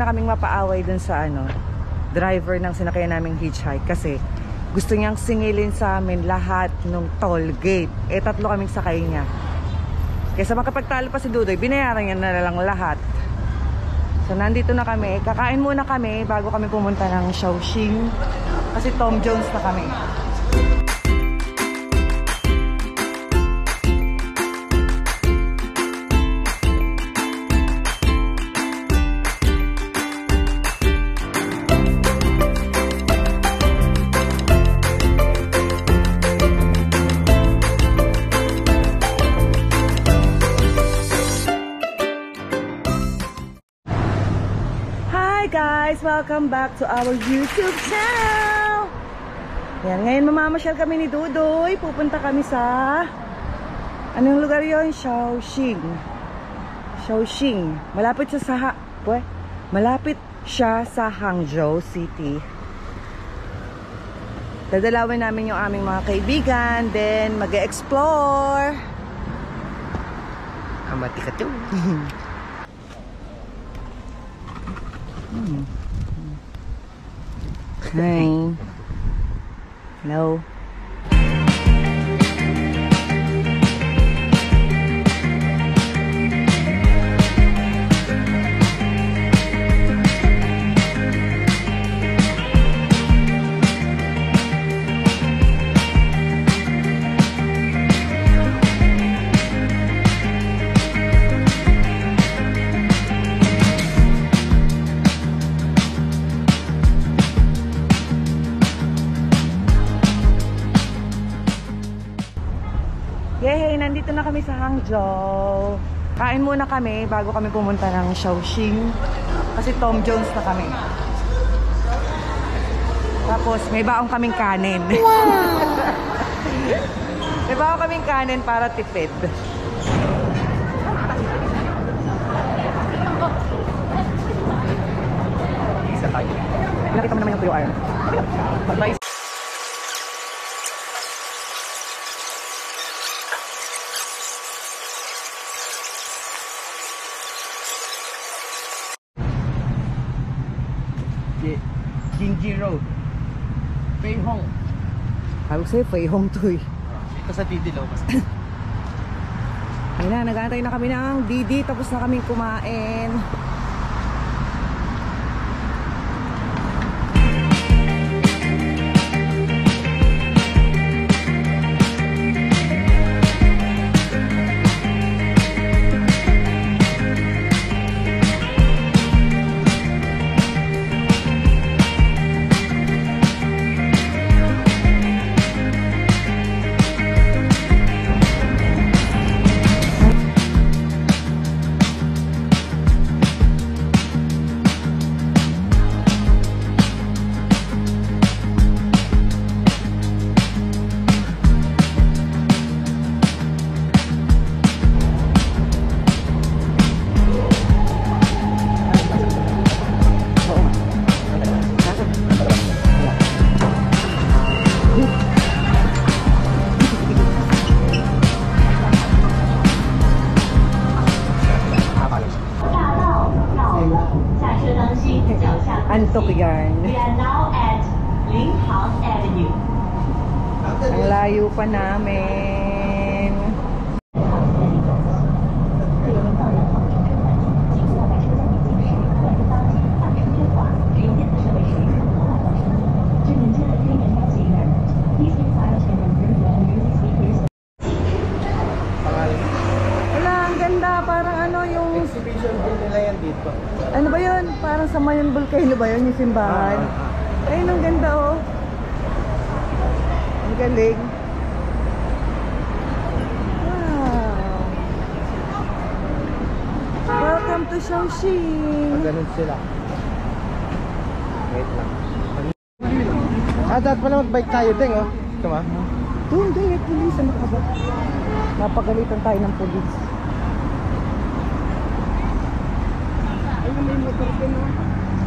na kaming mapaaway dun sa driver ng sinakyan naming hitchhike kasi gusto niyang singilin sa amin lahat ng toll gate. Eh, 3 kaming sakay niya. Kaysa makapagtalo pa si Dudoy, binayaran niya na lang lahat. So, nandito na kami. Kakain muna kami bago kami pumunta ng Shaoxing. Kasi Tom Jones na kami. Guys, welcome back to our YouTube channel. Yan, ngayon mamamasyal kami ni Dudoy. Pupunta kami sa anong lugar yon? Shaoxing. Shaoxing. Malapit siya sa Hangzhou City. Dadalawin namin yung aming mga kaibigan, then mag-explore. Amati ka to. Hi. Hello. Yay! Nandito na kami sa Hangzhou. Kain muna kami bago kami pumunta ng Shaoxing. Kasi Tom Jones na kami. Tapos may baong kaming kanin. Wow! May baong kaming kanin para tipid. Nakita mo naman yung QR. Jinji Road, Fei Hong. Sabi ko sa'yo, Fei Hong to eh. Ito sa Didilaw. Ayun na, nag-aantay na kami ng Didi. Tapos na kami kumain. Antok yan. We are now at Linhouse Avenue. Ang layo pa namin. Wala, ang ganda. Parang ano yung Exhibition din nila yan dito. ano ba yun? Parang sa Mayon Volcano ba yun? Yung simbahan? Ayun, ang ganda oh. Ang galing. Wow. Welcome to Shaoxing. Ganun sila. Wait lang. Dapat pala mag-bike tayo, Deng, oh. Tama? Doon, may pulis. Ano ka ba? Napagalitan tayo ng pulis.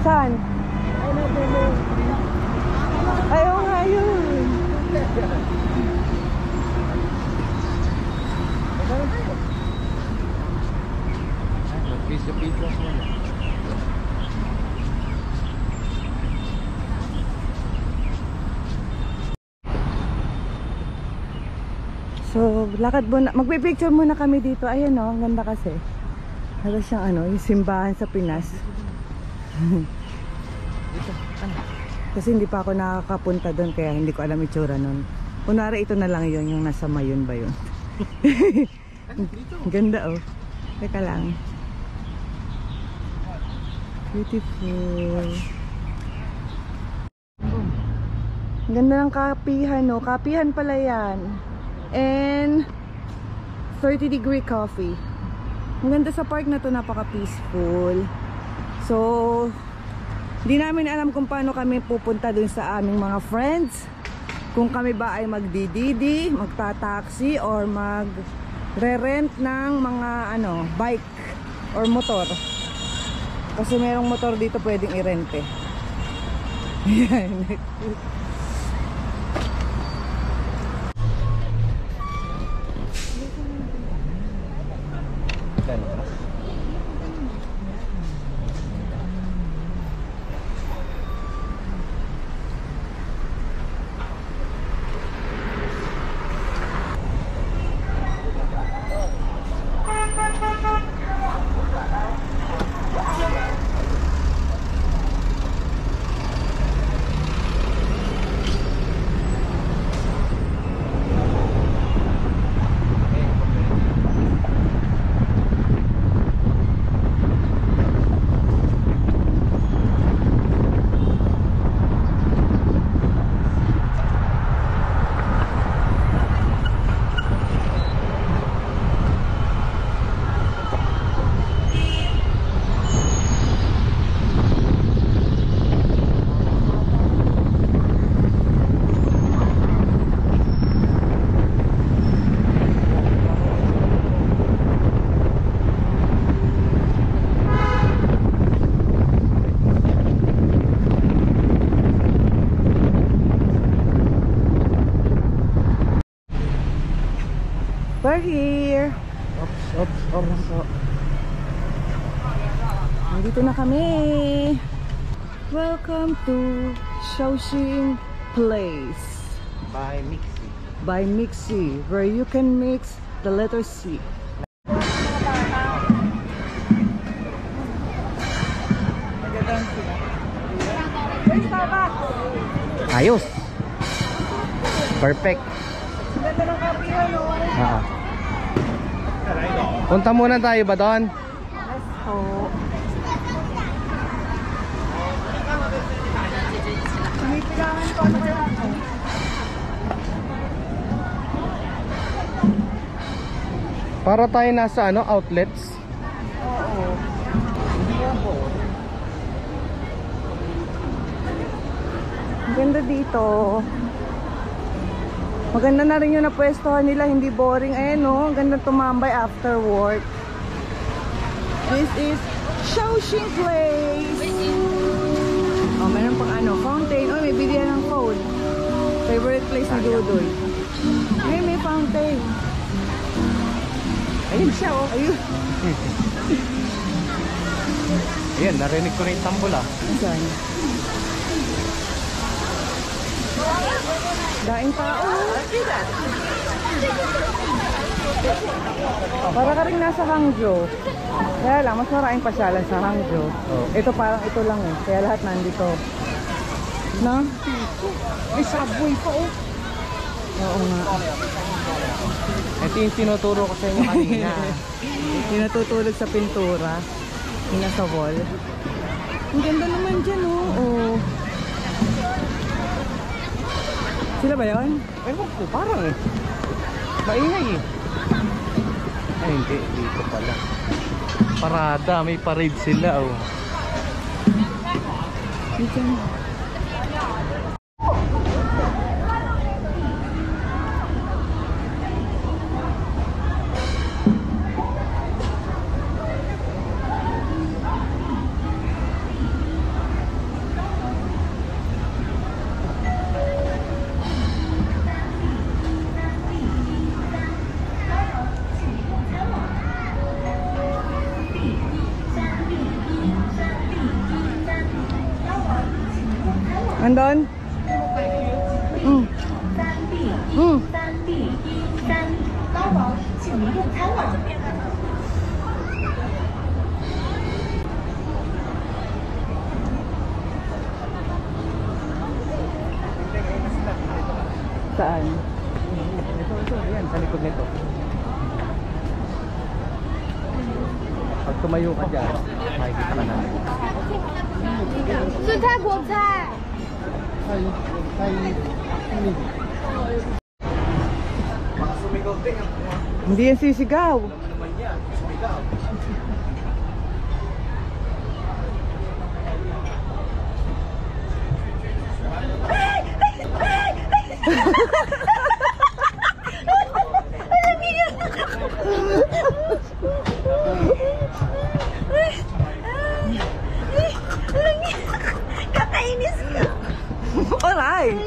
Saan? Ayaw nga yun. Piece of pizza. So, lakad muna. Magpipicture muna kami dito. Ayan o, ang ganda kasi. Para siyang ano, yung simbahan sa Pinas. Kasi hindi pa ako nakakapunta doon, kaya hindi ko alam itsura nun. Kunwari ito na lang yun, yung nasa Mayon ba yun? Ganda oh. Teka lang. Beautiful. Ang ganda ng kapihan, no? Kapihan pala yan. And 30-degree coffee. Ang ganda sa park na to, napaka-peaceful. So, hindi namin alam kung paano kami pupunta dun sa aming mga friends. Kung kami ba ay magdididi, magta-taxi, or mag-rent ng mga ano, bike or motor. Kasi merong motor dito pwedeng i-rent eh. Yan. We're here. Oops. Nandito na kami. Welcome to Shaoxing Place by Mixi, where you can mix the letter C. Ayos. Perfect. Ganda ng kapihan, no? Punta muna tayo ba doon? Let's go. Sumipilangan ko na ako. Para tayo nasa ano, outlets. Oo. Ang ganda dito. Maganda na rin yung napwestohan nila, hindi boring. Ayan no, ang ganda tumambay after work. This is Shaoxing Place. Oh, meron pang ano, fountain. Oh, may bilihan ng phone. Favorite place ni Dudoy. May fountain. Ayun siya oh. Ayun. Ayun, narinig ko na yung tambol ah. Saan? Daing tao. Para ka rin nasa Hangzhou. Kaya lang, mas maraming pasyalan sa Hangzhou. Oh. Ito parang ito lang eh. Kaya lahat nandito. No? May subway pa oh. Oo nga. Ito yung tinuturo ko sa inyo kanina. Yung natutulog sa pintura. Yung nasa wall. Ang ganda naman dyan oh. Oh. Sila ba yun? Ewan ko, parang eh. Maingay eh. Ay hindi, dito pala. Parada, may parade sila oh. Dito. Andon? 3B 包包，请您用餐了。 Saan? Ito, yan, sa likod nito. Pag tumayo ka dyan, makikita ka namin. 是泰国菜。 Hindi yan sisigaw. Kakainis ka. Alright.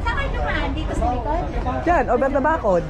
Saan kayo naman? Dito sa likod? Diyan, over the bakod.